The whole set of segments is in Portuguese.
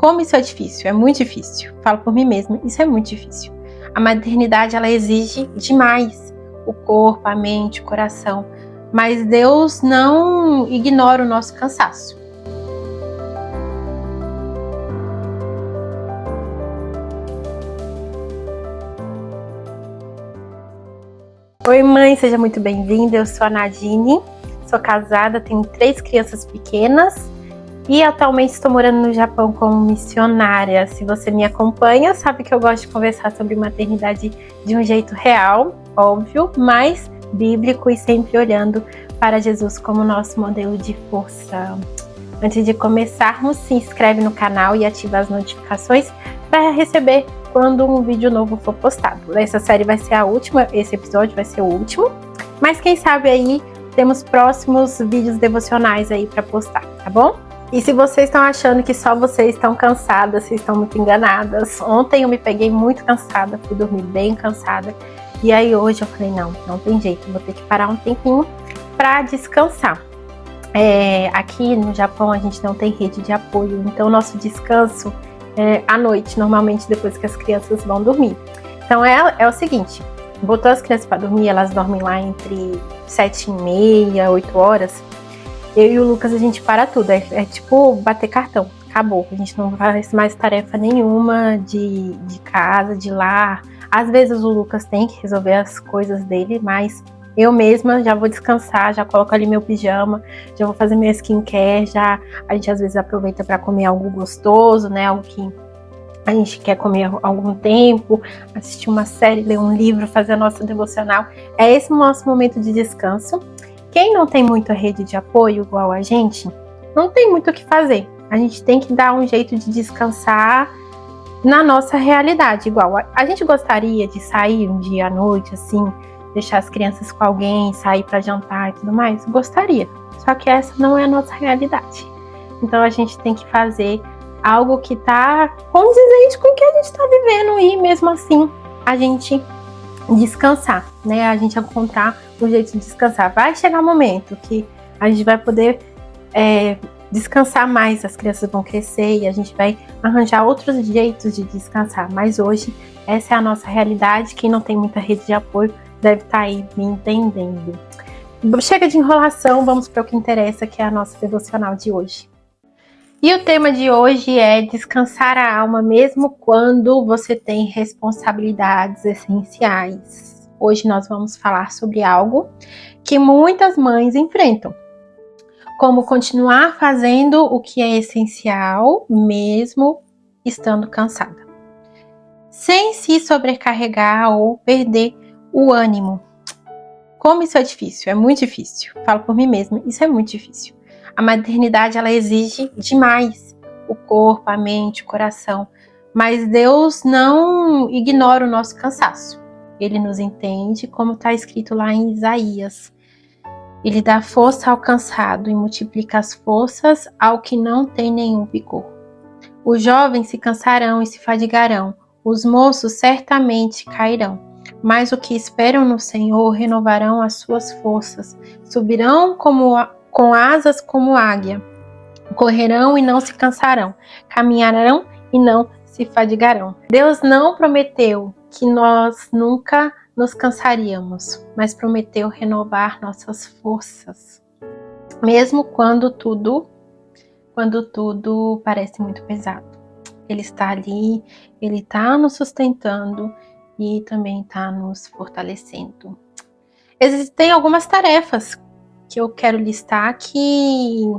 Como isso é difícil? É muito difícil. Falo por mim mesma, isso é muito difícil. A maternidade, ela exige demais o corpo, a mente, o coração. Mas Deus não ignora o nosso cansaço. Oi mãe, seja muito bem-vinda, eu sou a Nadine, sou casada, tenho 3 crianças pequenas e atualmente estou morando no Japão como missionária. Se você me acompanha, sabe que eu gosto de conversar sobre maternidade de um jeito real, óbvio, mas bíblico e sempre olhando para Jesus como nosso modelo de força. Antes de começarmos, se inscreve no canal e ativa as notificações para receber quando um vídeo novo for postado. Essa série vai ser a última, esse episódio vai ser o último, mas quem sabe aí temos próximos vídeos devocionais aí para postar, tá bom? E se vocês estão achando que só vocês estão cansadas, vocês estão muito enganadas. Ontem eu me peguei muito cansada, fui dormir bem cansada, e aí hoje eu falei, não tem jeito, vou ter que parar um tempinho para descansar. Aqui no Japão a gente não tem rede de apoio, então o nosso descanso à noite, normalmente depois que as crianças vão dormir. Então é o seguinte, botou as crianças para dormir, elas dormem lá entre 7h30, 8 horas. Eu e o Lucas, a gente para tudo, é tipo bater cartão, acabou. A gente não faz mais tarefa nenhuma de casa, de lar. Às vezes o Lucas tem que resolver as coisas dele, mas eu mesma já vou descansar, já coloco ali meu pijama, já vou fazer minha skincare, a gente às vezes aproveita para comer algo gostoso, né? Algo que a gente quer comer há algum tempo, assistir uma série, ler um livro, fazer a nossa devocional. É esse o nosso momento de descanso. Quem não tem muita rede de apoio igual a gente, não tem muito o que fazer. A gente tem que dar um jeito de descansar na nossa realidade, igual. A gente gostaria de sair um dia à noite, assim, deixar as crianças com alguém, sair para jantar e tudo mais? Gostaria. Só que essa não é a nossa realidade. Então a gente tem que fazer algo que está condizente com o que a gente está vivendo e mesmo assim a gente descansar, né? A gente encontrar um jeito de descansar. Vai chegar um momento que a gente vai poder descansar mais, as crianças vão crescer e a gente vai arranjar outros jeitos de descansar. Mas hoje essa é a nossa realidade. Quem não tem muita rede de apoio deve estar aí me entendendo. Chega de enrolação, vamos para o que interessa, que é a nossa devocional de hoje. E o tema de hoje é descansar a alma mesmo quando você tem responsabilidades essenciais. Hoje nós vamos falar sobre algo que muitas mães enfrentam. Como continuar fazendo o que é essencial mesmo estando cansada. Sem se sobrecarregar ou perder o ânimo. Como isso é difícil? É muito difícil. Falo por mim mesma, isso é muito difícil. A maternidade, ela exige demais o corpo, a mente, o coração. Mas Deus não ignora o nosso cansaço. Ele nos entende, como está escrito lá em Isaías. Ele dá força ao cansado e multiplica as forças ao que não tem nenhum vigor. Os jovens se cansarão e se fadigarão. Os moços certamente cairão. Mas os que esperam no Senhor renovarão as suas forças, subirão com asas como águia, correrão e não se cansarão, caminharão e não se fadigarão. Deus não prometeu que nós nunca nos cansaríamos, mas prometeu renovar nossas forças, mesmo quando tudo parece muito pesado. Ele está ali, ele está nos sustentando e também está nos fortalecendo. Existem algumas tarefas que eu quero listar que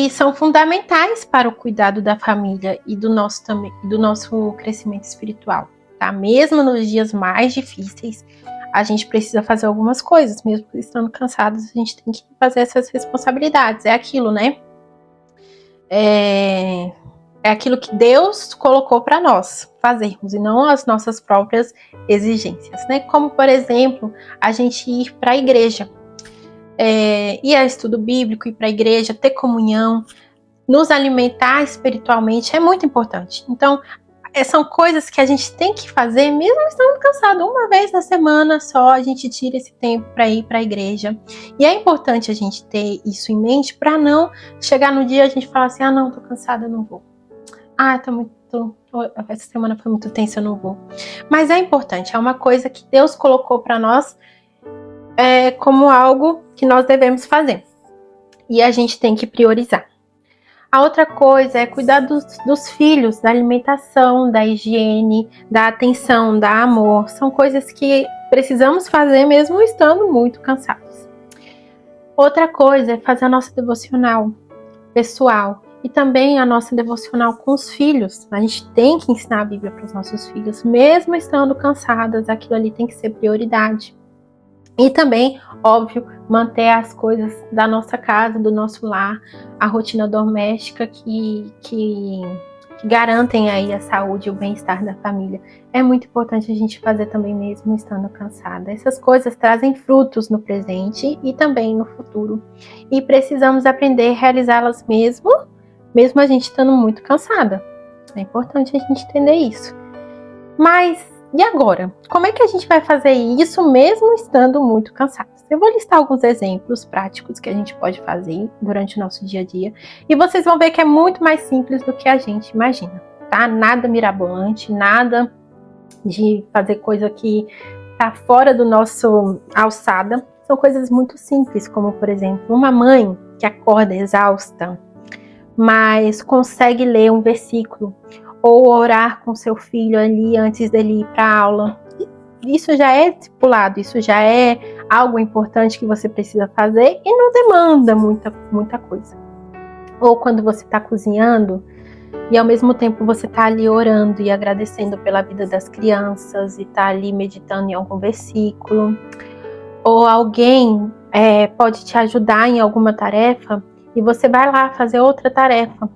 são fundamentais para o cuidado da família e do nosso crescimento espiritual, tá? Mesmo nos dias mais difíceis, a gente precisa fazer algumas coisas, mesmo estando cansados, a gente tem que fazer essas responsabilidades. É aquilo, né? É aquilo que Deus colocou para nós fazermos e não as nossas próprias exigências, né? Como, por exemplo, a gente ir para a igreja, ir a estudo bíblico, ir para a igreja, ter comunhão, nos alimentar espiritualmente é muito importante. Então, são coisas que a gente tem que fazer mesmo estando cansado. Uma vez na semana só a gente tira esse tempo para ir para a igreja. E é importante a gente ter isso em mente para não chegar no dia a gente falar assim, não, tô cansada, não vou. Tá muito. Essa semana foi muito tensa, eu não vou. Mas é importante, é uma coisa que Deus colocou para nós como algo que nós devemos fazer. E a gente tem que priorizar. A outra coisa é cuidar dos filhos, da alimentação, da higiene, da atenção, da amor. São coisas que precisamos fazer mesmo estando muito cansados. Outra coisa é fazer a nossa devocional pessoal e também a nossa devocional com os filhos. A gente tem que ensinar a Bíblia para os nossos filhos, mesmo estando cansadas, aquilo ali tem que ser prioridade. E também, óbvio, manter as coisas da nossa casa, do nosso lar, a rotina doméstica que garantem aí a saúde e o bem-estar da família. É muito importante a gente fazer também mesmo estando cansada. Essas coisas trazem frutos no presente e também no futuro. E precisamos aprender a realizá-las mesmo a gente estando muito cansada. É importante a gente entender isso. Mas e agora? Como é que a gente vai fazer isso mesmo estando muito cansados? Eu vou listar alguns exemplos práticos que a gente pode fazer durante o nosso dia a dia e vocês vão ver que é muito mais simples do que a gente imagina, tá? Nada mirabolante, nada de fazer coisa que tá fora do nosso alçada. São coisas muito simples, como por exemplo, uma mãe que acorda exausta, mas consegue ler um versículo ou orar com seu filho ali antes dele ir para a aula. Isso já é estipulado, isso já é algo importante que você precisa fazer e não demanda muita coisa. Ou quando você está cozinhando e ao mesmo tempo você está ali orando e agradecendo pela vida das crianças e está ali meditando em algum versículo. Ou alguém pode te ajudar em alguma tarefa e você vai lá fazer outra tarefa,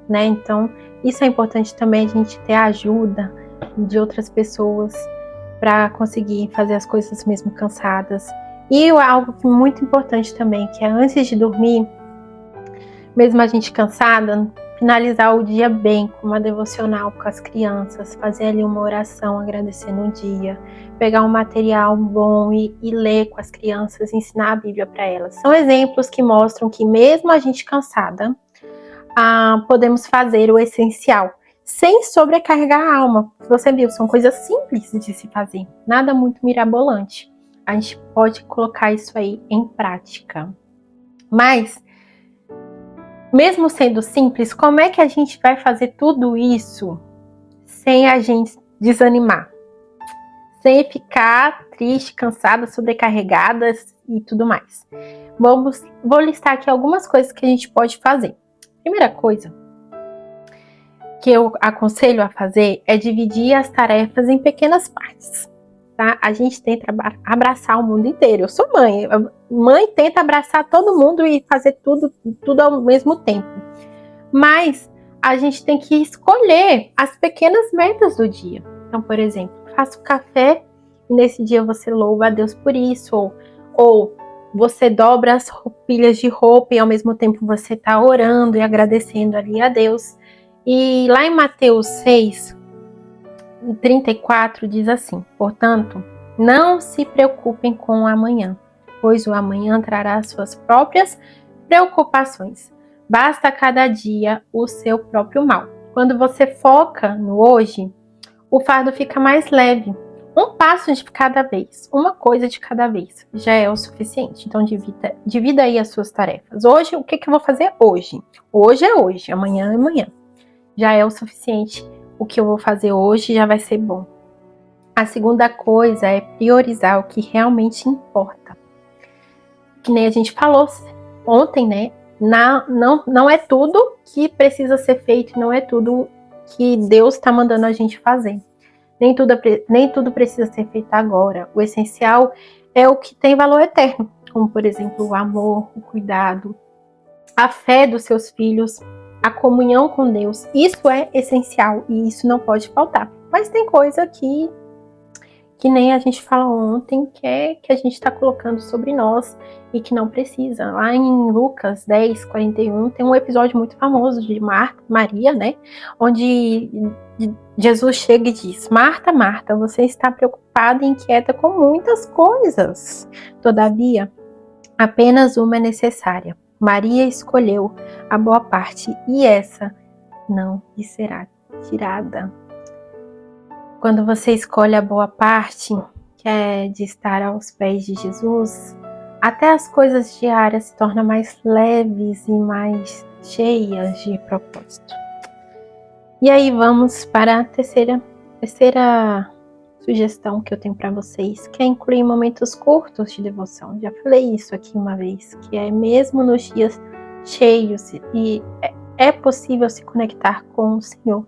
né? Então, isso é importante também, a gente ter a ajuda de outras pessoas para conseguir fazer as coisas mesmo cansadas. E algo muito importante também, que é antes de dormir, mesmo a gente cansada, finalizar o dia bem com uma devocional com as crianças, fazer ali uma oração agradecendo o dia, pegar um material bom e ler com as crianças, ensinar a Bíblia para elas. São exemplos que mostram que mesmo a gente cansada, podemos fazer o essencial, sem sobrecarregar a alma. Você viu, são coisas simples de se fazer, nada muito mirabolante. A gente pode colocar isso aí em prática. Mas, mesmo sendo simples, como é que a gente vai fazer tudo isso sem a gente desanimar? Sem ficar triste, cansada, sobrecarregada e tudo mais. Vou listar aqui algumas coisas que a gente pode fazer. Primeira coisa que eu aconselho a fazer é dividir as tarefas em pequenas partes, tá? A gente tenta abraçar o mundo inteiro. Eu sou mãe. Mãe tenta abraçar todo mundo e fazer tudo ao mesmo tempo. Mas a gente tem que escolher as pequenas metas do dia. Então, por exemplo, faço café e nesse dia você louva a Deus por isso. Ou você dobra as pilhas de roupa e ao mesmo tempo você está orando e agradecendo ali a Deus. E lá em Mateus 6, 34 diz assim: portanto, não se preocupem com o amanhã, pois o amanhã trará as suas próprias preocupações. Basta cada dia o seu próprio mal. Quando você foca no hoje, o fardo fica mais leve. Um passo de cada vez, uma coisa de cada vez, já é o suficiente. Então, divida aí as suas tarefas. Hoje, o que eu vou fazer hoje? Hoje é hoje, amanhã é amanhã. Já é o suficiente. O que eu vou fazer hoje já vai ser bom. A segunda coisa é priorizar o que realmente importa. Que nem a gente falou ontem, né? Não é tudo que precisa ser feito, não é tudo que Deus está mandando a gente fazer. Nem tudo precisa ser feito agora. O essencial é o que tem valor eterno, como por exemplo o amor, o cuidado, a fé dos seus filhos, a comunhão com Deus. Isso é essencial e isso não pode faltar. Mas tem coisa que nem a gente falou ontem, que a gente está colocando sobre nós e que não precisa. Lá em Lucas 10, 41, tem um episódio muito famoso de Maria, né? Onde Jesus chega e diz: Marta, Marta, você está preocupada e inquieta com muitas coisas. Todavia, apenas uma é necessária. Maria escolheu a boa parte e essa não lhe será tirada. Quando você escolhe a boa parte, que é de estar aos pés de Jesus, até as coisas diárias se tornam mais leves e mais cheias de propósito. E aí vamos para a terceira sugestão que eu tenho para vocês, que é incluir momentos curtos de devoção. Já falei isso aqui uma vez, que é mesmo nos dias cheios e é possível se conectar com o Senhor.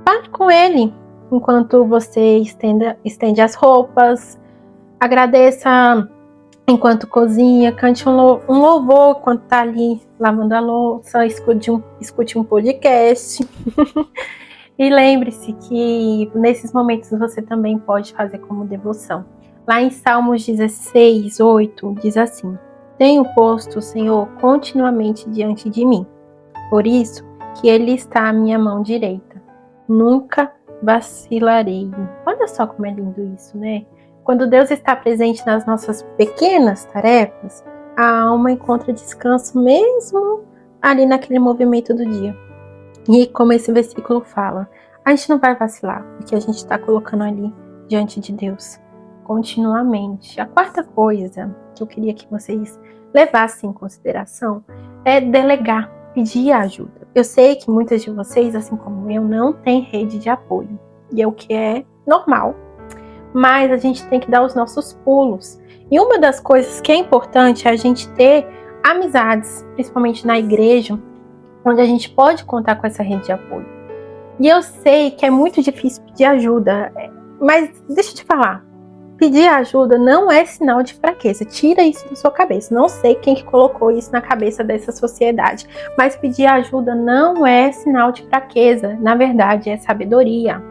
Fale com Ele enquanto você estende as roupas, agradeça enquanto cozinha, cante um louvor enquanto está ali lavando a louça, escute um podcast. E lembre-se que nesses momentos você também pode fazer como devoção. Lá em Salmos 16, 8, diz assim: Tenho posto o Senhor continuamente diante de mim, por isso que Ele está à minha mão direita. Nunca vacilarei. Olha só como é lindo isso, né? Quando Deus está presente nas nossas pequenas tarefas, a alma encontra descanso mesmo ali naquele movimento do dia. E como esse versículo fala, a gente não vai vacilar, porque a gente está colocando ali diante de Deus continuamente. A quarta coisa que eu queria que vocês levassem em consideração é delegar, pedir ajuda. Eu sei que muitas de vocês, assim como eu, não têm rede de apoio, e é o que é normal, mas a gente tem que dar os nossos pulos. E uma das coisas que é importante é a gente ter amizades, principalmente na igreja, onde a gente pode contar com essa rede de apoio. E eu sei que é muito difícil pedir ajuda, mas deixa eu te falar, pedir ajuda não é sinal de fraqueza, tira isso da sua cabeça. Não sei quem que colocou isso na cabeça dessa sociedade, mas pedir ajuda não é sinal de fraqueza, na verdade é sabedoria.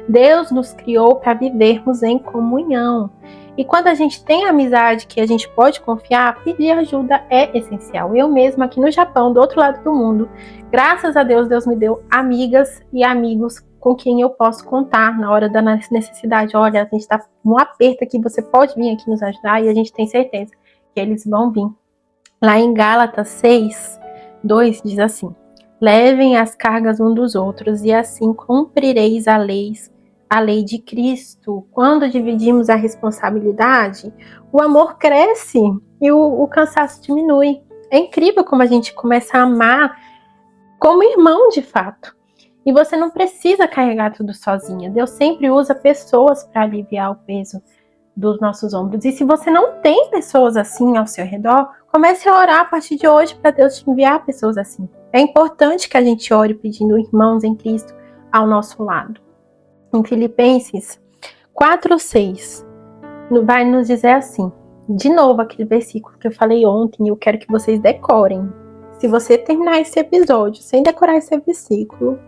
Deus nos criou para vivermos em comunhão. E quando a gente tem amizade que a gente pode confiar, pedir ajuda é essencial. Eu mesma aqui no Japão, do outro lado do mundo, graças a Deus, Deus me deu amigas e amigos com quem eu posso contar na hora da necessidade. Olha, a gente está num aperto aqui, você pode vir aqui nos ajudar, e a gente tem certeza que eles vão vir. Lá em Gálatas 6, 2 diz assim: Levem as cargas uns dos outros e assim cumprireis a lei de Cristo. Quando dividimos a responsabilidade, o amor cresce e o cansaço diminui. É incrível como a gente começa a amar como irmão de fato. E você não precisa carregar tudo sozinha. Deus sempre usa pessoas para aliviar o peso dos nossos ombros. E se você não tem pessoas assim ao seu redor, comece a orar a partir de hoje para Deus te enviar pessoas assim. É importante que a gente ore pedindo irmãos em Cristo ao nosso lado. Em Filipenses 4:6, vai nos dizer assim, de novo aquele versículo que eu falei ontem, eu quero que vocês decorem. Se você terminar esse episódio sem decorar esse versículo,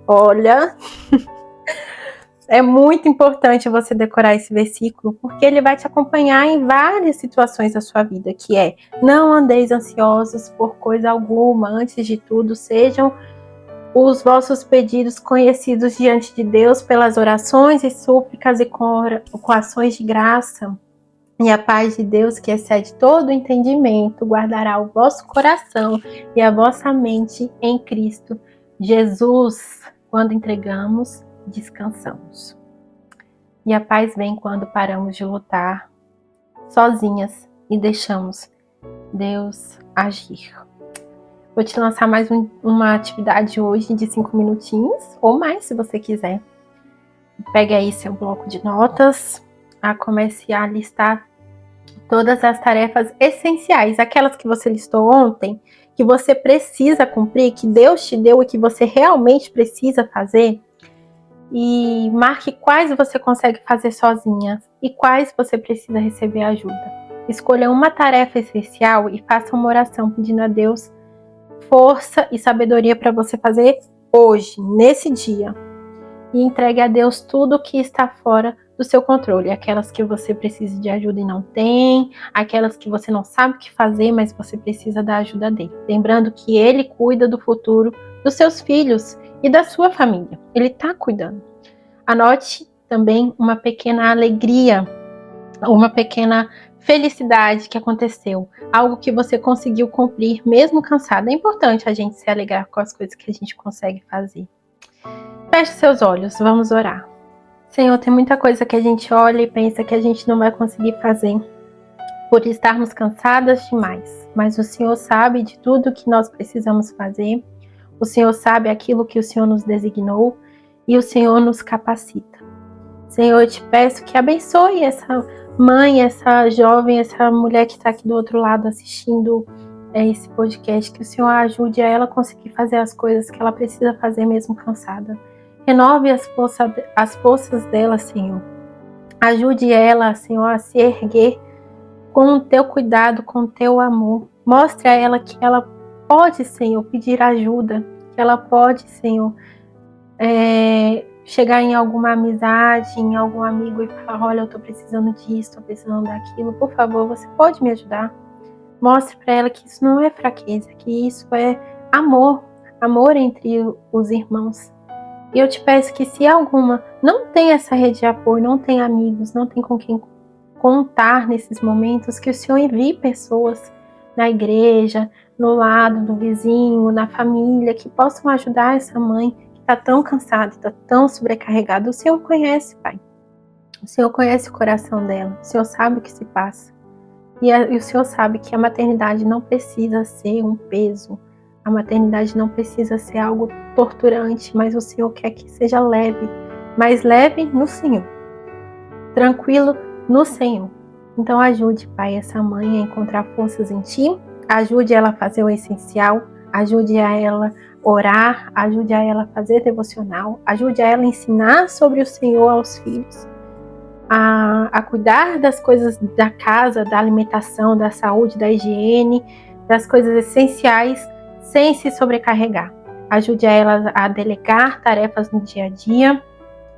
olha, é muito importante você decorar esse versículo, porque ele vai te acompanhar em várias situações da sua vida, que é: não andeis ansiosos por coisa alguma, antes de tudo sejam os vossos pedidos conhecidos diante de Deus pelas orações e súplicas e com ações de graça. E a paz de Deus, que excede todo o entendimento, guardará o vosso coração e a vossa mente em Cristo Jesus. Quando entregamos, descansamos. E a paz vem quando paramos de lutar sozinhas e deixamos Deus agir. Vou te lançar mais uma atividade hoje de 5 minutinhos, ou mais se você quiser. Pegue aí seu bloco de notas, comece a listar todas as tarefas essenciais, aquelas que você listou ontem, que você precisa cumprir, que Deus te deu e que você realmente precisa fazer, e marque quais você consegue fazer sozinha e quais você precisa receber ajuda. Escolha uma tarefa essencial e faça uma oração pedindo a Deus força e sabedoria para você fazer hoje, nesse dia. E entregue a Deus tudo que está fora do seu controle. Aquelas que você precisa de ajuda e não tem, aquelas que você não sabe o que fazer, mas você precisa da ajuda dele. Lembrando que ele cuida do futuro dos seus filhos e da sua família. Ele está cuidando. Anote também uma pequena alegria, uma pequena felicidade que aconteceu, algo que você conseguiu cumprir mesmo cansado. É importante a gente se alegrar com as coisas que a gente consegue fazer. Feche seus olhos, vamos orar. Senhor, tem muita coisa que a gente olha e pensa que a gente não vai conseguir fazer por estarmos cansadas demais, mas o Senhor sabe de tudo que nós precisamos fazer, o Senhor sabe aquilo que o Senhor nos designou e o Senhor nos capacita. Senhor, eu te peço que abençoe essa mãe, essa jovem, essa mulher que está aqui do outro lado assistindo esse podcast, que o Senhor ajude a ela conseguir fazer as coisas que ela precisa fazer mesmo cansada. Renove as forças dela, Senhor. Ajude ela, Senhor, a se erguer com o teu cuidado, com o teu amor. Mostre a ela que ela pode, Senhor, pedir ajuda, que ela pode, Senhor, chegar em alguma amizade, em algum amigo e falar: olha, eu tô precisando disso, tô precisando daquilo, por favor, você pode me ajudar? Mostre para ela que isso não é fraqueza, que isso é amor, amor entre os irmãos. E eu te peço que se alguma não tem essa rede de apoio, não tem amigos, não tem com quem contar nesses momentos, que o Senhor envie pessoas na igreja, no lado do vizinho, na família, que possam ajudar essa mãe que está tão cansada, está tão sobrecarregada. O Senhor conhece, Pai. O Senhor conhece o coração dela. O Senhor sabe o que se passa. E o Senhor sabe que a maternidade não precisa ser um peso. A maternidade não precisa ser algo torturante, mas o Senhor quer que seja leve. Mas leve no Senhor. Tranquilo no Senhor. Então ajude, Pai, essa mãe a encontrar forças em Ti, ajude ela a fazer o essencial, ajude a ela orar, ajude a ela a fazer devocional, ajude a ela a ensinar sobre o Senhor aos filhos, a cuidar das coisas da casa, da alimentação, da saúde, da higiene, das coisas essenciais, sem se sobrecarregar. Ajude a ela a delegar tarefas no dia a dia,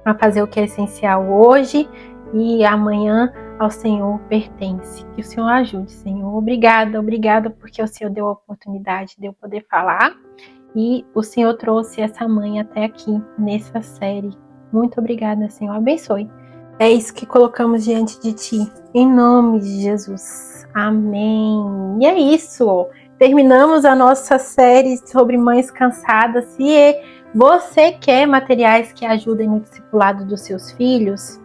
a fazer o que é essencial hoje, e amanhã ao Senhor pertence. Que o Senhor ajude, Senhor. Obrigada porque o Senhor deu a oportunidade de eu poder falar e o Senhor trouxe essa mãe até aqui nessa série. Muito obrigada, Senhor. Abençoe. É isso que colocamos diante de Ti, em nome de Jesus. Amém. E é isso. Terminamos a nossa série sobre mães cansadas. Se você quer materiais que ajudem no discipulado dos seus filhos,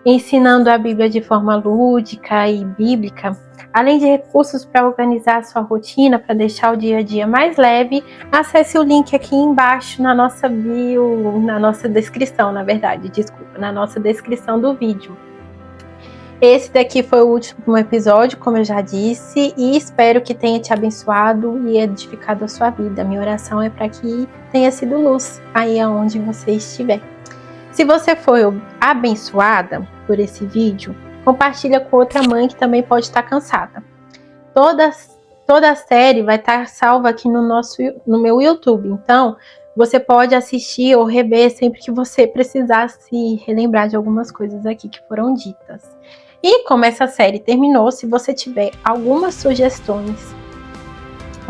ensinando a Bíblia de forma lúdica e bíblica, além de recursos para organizar a sua rotina, para deixar o dia a dia mais leve, acesse o link aqui embaixo na nossa bio, na nossa descrição, na nossa descrição do vídeo. Esse daqui foi o último episódio, como eu já disse, e espero que tenha te abençoado e edificado a sua vida. Minha oração é para que tenha sido luz aí aonde você estiver. Se você foi abençoada por esse vídeo, compartilha com outra mãe que também pode estar cansada. Toda a série vai estar salva aqui no meu YouTube, então você pode assistir ou rever sempre que você precisar se relembrar de algumas coisas aqui que foram ditas. E como essa série terminou, se você tiver algumas sugestões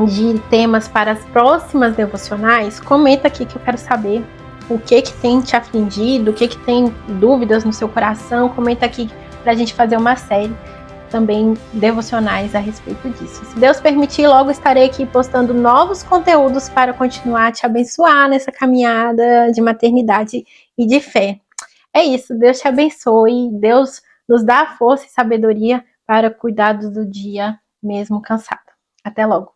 de temas para as próximas devocionais, comenta aqui que eu quero saber o que tem te afligido, o que tem dúvidas no seu coração. Comenta aqui para a gente fazer uma série também devocionais a respeito disso. Se Deus permitir, logo estarei aqui postando novos conteúdos para continuar a te abençoar nessa caminhada de maternidade e de fé. É isso, Deus te abençoe, Deus nos dá força e sabedoria para cuidar do dia mesmo cansado. Até logo!